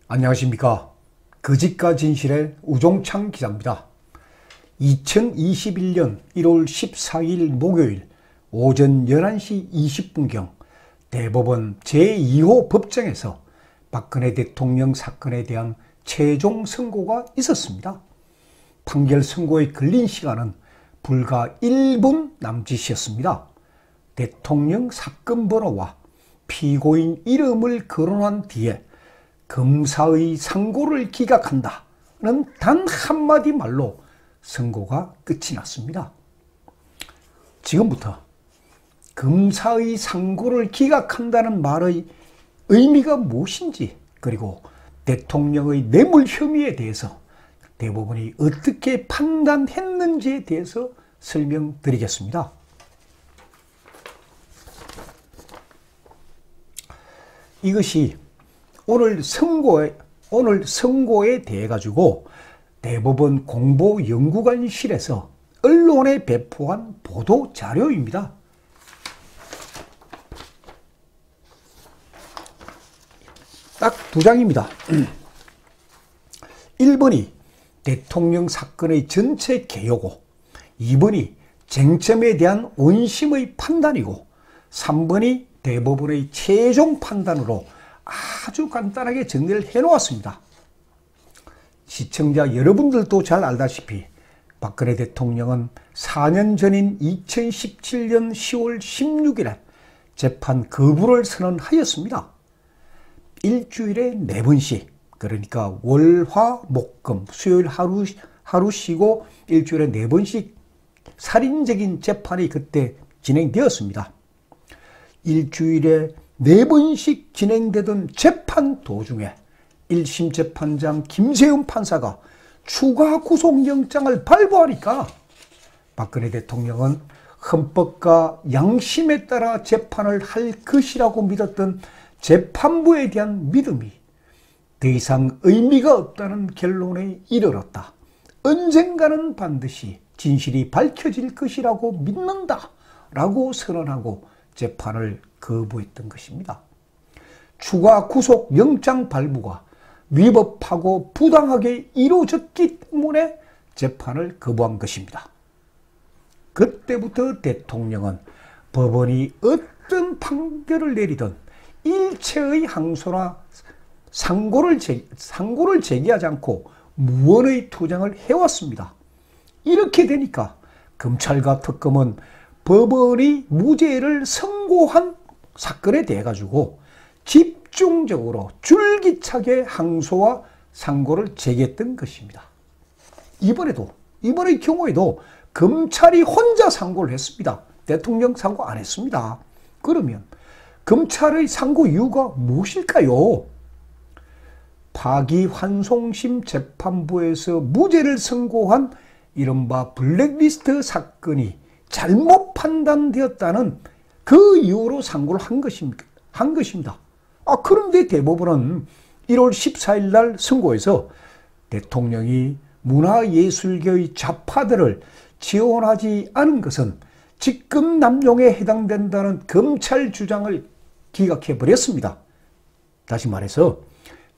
안녕하십니까. 거짓과 진실의 우종창 기자입니다. 2021년 1월 14일 목요일 오전 11시 20분경 대법원 제2호 법정에서 박근혜 대통령 사건에 대한 최종 선고가 있었습니다. 판결 선고에 걸린 시간은 불과 1분 남짓이었습니다. 대통령 사건 번호와 피고인 이름을 거론한 뒤에 검사의 상고를 기각한다는 단 한마디 말로 선고가 끝이 났습니다. 지금부터 검사의 상고를 기각한다는 말의 의미가 무엇인지, 그리고 대통령의 뇌물 혐의에 대해서 대법원이 어떻게 판단했는지에 대해서 설명드리겠습니다. 이것이 오늘 선고에 대해 가지고 대법원 공보연구관실에서 언론에 배포한 보도 자료입니다. 딱 두 장입니다. 1번이 대통령 사건의 전체 개요고, 2번이 쟁점에 대한 원심의 판단이고, 3번이 대법원의 최종 판단으로 아주 간단하게 정리를 해놓았습니다. 시청자 여러분들도 잘 알다시피 박근혜 대통령은 4년 전인 2017년 10월 16일에 재판 거부를 선언하였습니다. 일주일에 4번씩, 그러니까 월, 화, 목, 금, 수요일 하루 쉬고 일주일에 4번씩 살인적인 재판이 그때 진행되었습니다. 일주일에 4번씩 진행되던 재판 도중에 1심 재판장 김세훈 판사가 추가 구속영장을 발부하니까 박근혜 대통령은 헌법과 양심에 따라 재판을 할 것이라고 믿었던 재판부에 대한 믿음이 더 이상 의미가 없다는 결론에 이르렀다. 언젠가는 반드시 진실이 밝혀질 것이라고 믿는다 라고 선언하고 재판을 거부했던 것입니다. 추가 구속영장 발부가 위법하고 부당하게 이루어졌기 때문에 재판을 거부한 것입니다. 그때부터 대통령은 법원이 어떤 판결을 내리든 일체의 항소나 상고를 제기하지 않고 무언의 투쟁을 해왔습니다. 이렇게 되니까 검찰과 특검은 법원이 무죄를 선고한 사건에 대해 가지고 집중적으로 줄기차게 항소와 상고를 제기했던 것입니다. 이번의 경우에도 검찰이 혼자 상고를 했습니다. 대통령 상고 안 했습니다. 그러면 검찰의 상고 이유가 무엇일까요? 파기환송심 재판부에서 무죄를 선고한 이른바 블랙리스트 사건이 잘못 판단되었다는 그 이유로 상고를 한 것입니다. 그런데 대법원은 1월 14일 날 선고에서 대통령이 문화예술계의 좌파들을 지원하지 않은 것은 직권남용에 해당된다는 검찰 주장을 기각해버렸습니다. 다시 말해서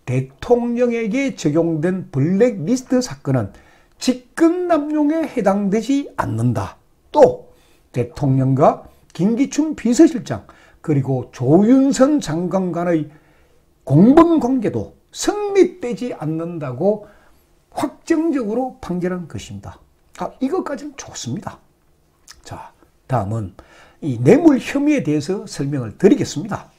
대통령에게 적용된 블랙리스트 사건은 직권남용에 해당되지 않는다. 또 대통령과 김기춘 비서실장 그리고 조윤선 장관 간의 공범관계도 성립되지 않는다고 확정적으로 판결한 것입니다. 이것까지는 좋습니다. 자, 다음은 이 뇌물 혐의에 대해서 설명을 드리겠습니다.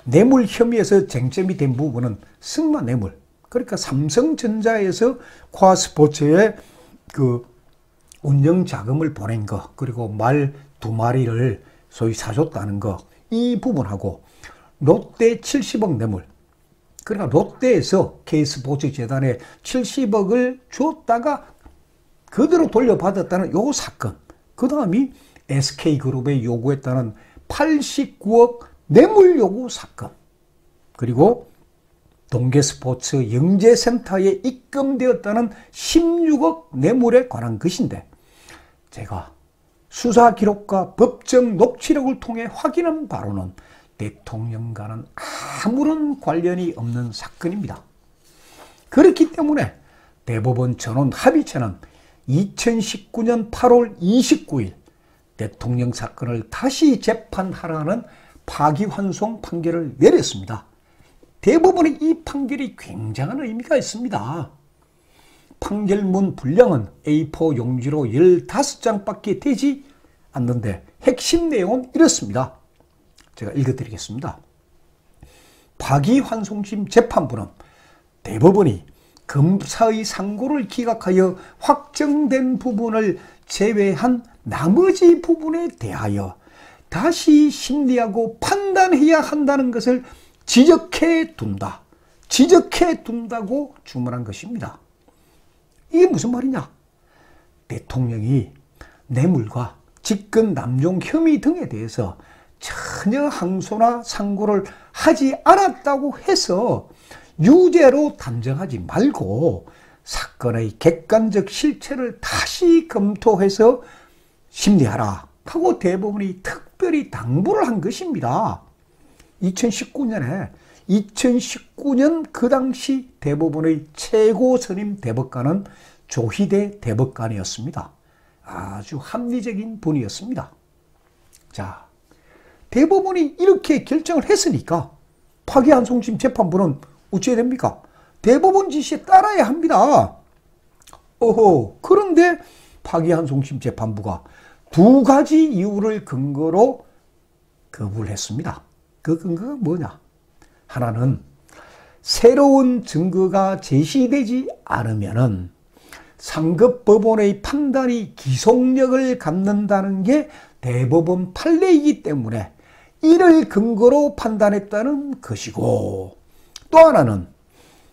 뇌물 혐의에서 쟁점이 된 부분은 승마 뇌물, 그러니까 삼성전자에서 과스포츠에 그 운영 자금을 보낸 거, 그리고 말 2마리를 소위 사줬다는 거, 이 부분하고 롯데 70억 뇌물, 그러니까 롯데에서 K스포츠재단에 70억을 줬다가 그대로 돌려받았다는 요 사건, 그 다음이 SK그룹에 요구했다는 89억 뇌물 요구 사건, 그리고 동계스포츠 영재센터에 입금되었다는 16억 뇌물에 관한 것인데, 제가 수사 기록과 법정 녹취록을 통해 확인한 바로는 대통령과는 아무런 관련이 없는 사건입니다. 그렇기 때문에 대법원 전원 합의체는 2019년 8월 29일 대통령 사건을 다시 재판하라는 파기환송 판결을 내렸습니다. 대법원의 이 판결이 굉장한 의미가 있습니다. 판결문 분량은 A4 용지로 15장밖에 되지 않는데 핵심 내용은 이렇습니다. 제가 읽어드리겠습니다. 파기환송심 재판부는 대법원이 검사의 상고를 기각하여 확정된 부분을 제외한 나머지 부분에 대하여 다시 심리하고 판단해야 한다는 것을 지적해 둔다고 주문한 것입니다. 이게 무슨 말이냐? 대통령이 뇌물과 직권 남용 혐의 등에 대해서 전혀 항소나 상고를 하지 않았다고 해서 유죄로 단정하지 말고 사건의 객관적 실체를 다시 검토해서 심리하라 하고 대법원이 특별히 당부를 한 것입니다. 2019년 그 당시 대법원의 최고 선임 대법관은 조희대 대법관이었습니다. 아주 합리적인 분이었습니다. 자, 대법원이 이렇게 결정을 했으니까 파기환송심 재판부는 어찌해야 됩니까? 대법원 지시에 따라야 합니다. 그런데 파기환송심 재판부가 두 가지 이유를 근거로 거부를 했습니다. 그 근거가 뭐냐? 하나는 새로운 증거가 제시되지 않으면은 상급법원의 판단이 기속력을 갖는다는 게 대법원 판례이기 때문에 이를 근거로 판단했다는 것이고, 또 하나는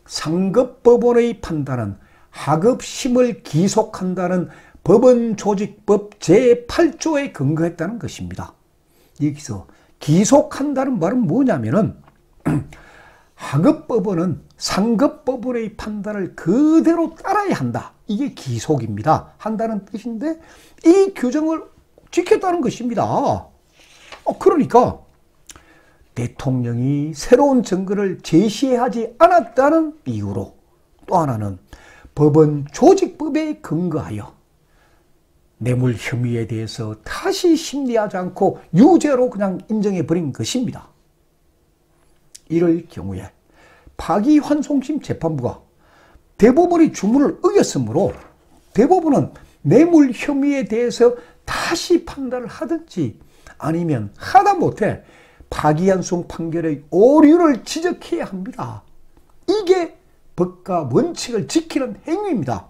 상급법원의 판단은 하급심을 기속한다는 법원조직법 제8조에 근거했다는 것입니다. 여기서 기속한다는 말은 뭐냐면은 하급법원은 상급법원의 판단을 그대로 따라야 한다. 이게 기속입니다. 한다는 뜻인데 이 규정을 지켰다는 것입니다. 그러니까 대통령이 새로운 증거를 제시하지 않았다는 이유로, 또 하나는 법원 조직법에 근거하여 뇌물 혐의에 대해서 다시 심리하지 않고 유죄로 그냥 인정해버린 것입니다. 이럴 경우에 파기환송심 재판부가 대법원의 주문을 어겼으므로 대법원은 뇌물 혐의에 대해서 다시 판단을 하든지 아니면 하다못해 파기환송 판결의 오류를 지적해야 합니다. 이게 법과 원칙을 지키는 행위입니다.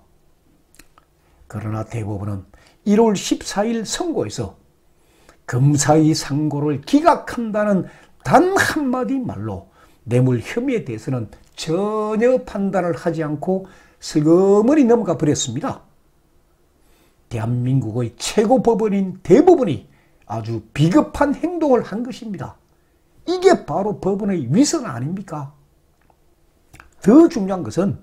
그러나 대법원은 1월 14일 선고에서 검사의 상고를 기각한다는 단 한마디 말로 뇌물 혐의에 대해서는 전혀 판단을 하지 않고 슬그머니 넘어가 버렸습니다. 대한민국의 최고법원인 대법원이 아주 비겁한 행동을 한 것입니다. 이게 바로 법원의 위선 아닙니까? 더 중요한 것은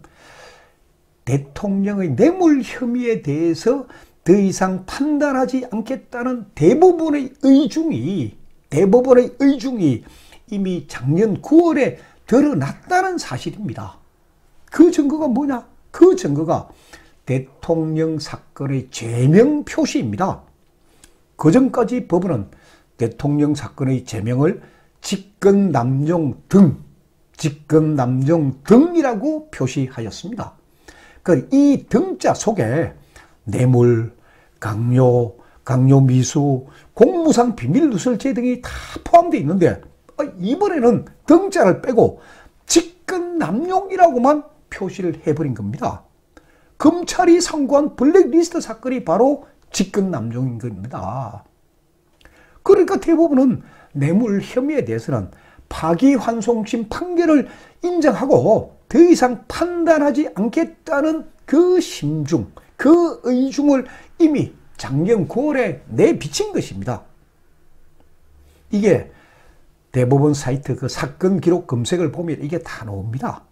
대통령의 뇌물 혐의에 대해서 더 이상 판단하지 않겠다는 대법원의 의중이 이미 작년 9월에 드러났다는 사실입니다. 그 증거가 뭐냐? 그 증거가 대통령 사건의 제명 표시입니다. 그전까지 법원은 대통령 사건의 제명을 직권남용 등이라고 표시하였습니다. 이 등자 속에 뇌물, 강요 미수, 공무상 비밀누설죄 등이 다 포함되어 있는데 이번에는 등자를 빼고 직권남용이라고만 표시를 해버린 겁니다. 검찰이 선고한 블랙리스트 사건이 바로 직권남용인 겁니다. 그러니까 대법원은 뇌물 혐의에 대해서는 파기환송심 판결을 인정하고 더 이상 판단하지 않겠다는 그 심중, 그 의중을 이미 작년 9월에 내비친 것입니다. 이게 대법원 사이트 그 사건 기록 검색을 보면 이게 다 나옵니다.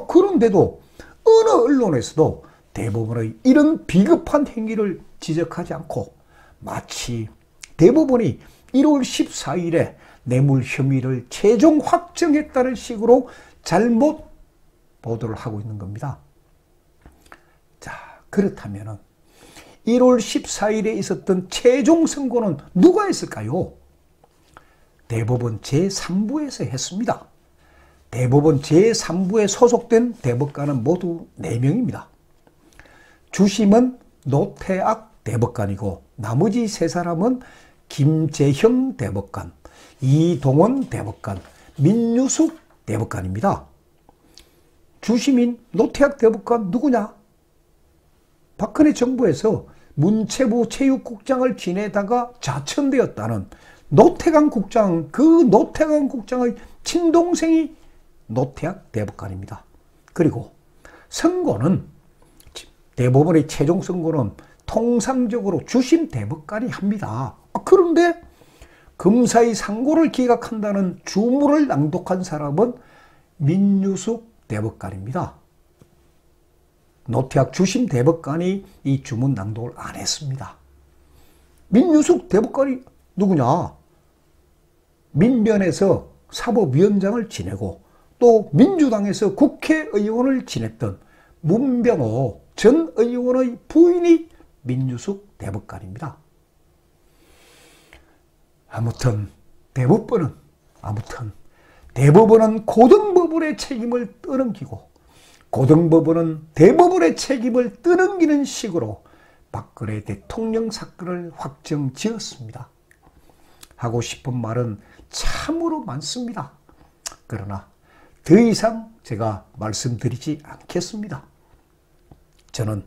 그런데도 어느 언론에서도 대법원의 이런 비겁한 행위를 지적하지 않고 마치 대법원이 1월 14일에 뇌물 혐의를 최종 확정했다는 식으로 잘못 보도를 하고 있는 겁니다. 자, 그렇다면 1월 14일에 있었던 최종 선고는 누가 했을까요? 대법원 제3부에서 했습니다. 대법원 제3부에 소속된 대법관은 모두 4명입니다. 주심은 노태악 대법관이고 나머지 3사람은 김재형 대법관, 이동원 대법관, 민유숙 대법관입니다. 주심인 노태악 대법관 누구냐? 박근혜 정부에서 문체부 체육국장을 지내다가 좌천되었다는 노태강 국장, 그 노태강 국장의 친동생이 노태악 대법관입니다. 그리고 선고는 대법원의 최종 선고는 통상적으로 주심 대법관이 합니다. 그런데 검사의 상고를 기각한다는 주문을 낭독한 사람은 민유숙 대법관입니다. 노태악 주심 대법관이 이 주문 낭독을 안 했습니다. 민유숙 대법관이 누구냐? 민변에서 사법위원장을 지내고 또 민주당에서 국회의원을 지냈던 문병호 전 의원의 부인이 민유숙 대법관입니다. 아무튼 대법원은 고등법원의 책임을 떠넘기고 고등법원은 대법원의 책임을 떠넘기는 식으로 박근혜 대통령 사건을 확정지었습니다. 하고 싶은 말은 참으로 많습니다. 그러나 더 이상 제가 말씀드리지 않겠습니다. 저는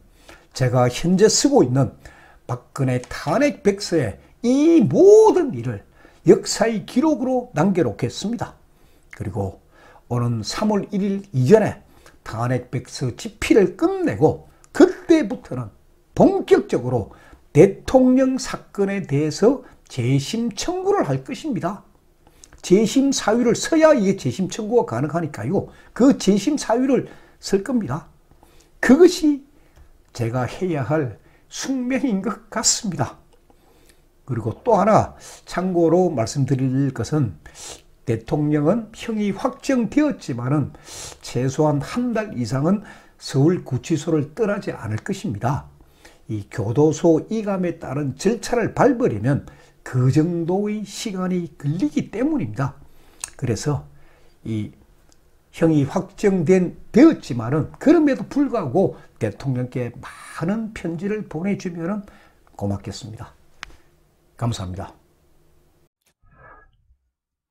제가 현재 쓰고 있는 박근혜 탄핵 백서에 이 모든 일을 역사의 기록으로 남겨놓겠습니다. 그리고 오는 3월 1일 이전에 탄핵 백서 집필을 끝내고 그때부터는 본격적으로 대통령 사건에 대해서 재심 청구를 할 것입니다. 재심 사유를 써야 이게 재심 청구가 가능하니까요. 그 재심 사유를 쓸 겁니다. 그것이 제가 해야 할 숙명인 것 같습니다. 그리고 또 하나 참고로 말씀드릴 것은 대통령은 형이 확정되었지만은 최소한 한 달 이상은 서울구치소를 떠나지 않을 것입니다. 이 교도소 이감에 따른 절차를 밟으려면 그 정도의 시간이 걸리기 때문입니다. 그래서 이 형이 되었지만은 그럼에도 불구하고 대통령께 많은 편지를 보내주면 고맙겠습니다. 감사합니다.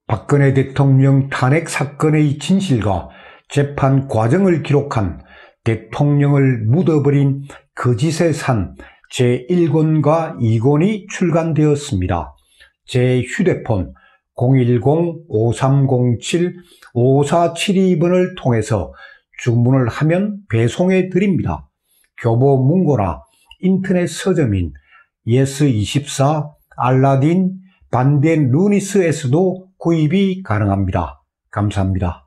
박근혜 대통령 탄핵 사건의 진실과 재판 과정을 기록한 대통령을 묻어버린 거짓의 산 제1권과 2권이 출간되었습니다. 제 휴대폰 010-5307-5472번을 통해서 주문을 하면 배송해 드립니다. 교보문고나 인터넷 서점인 예스24, 알라딘, 반덴 루니스에서도 구입이 가능합니다. 감사합니다.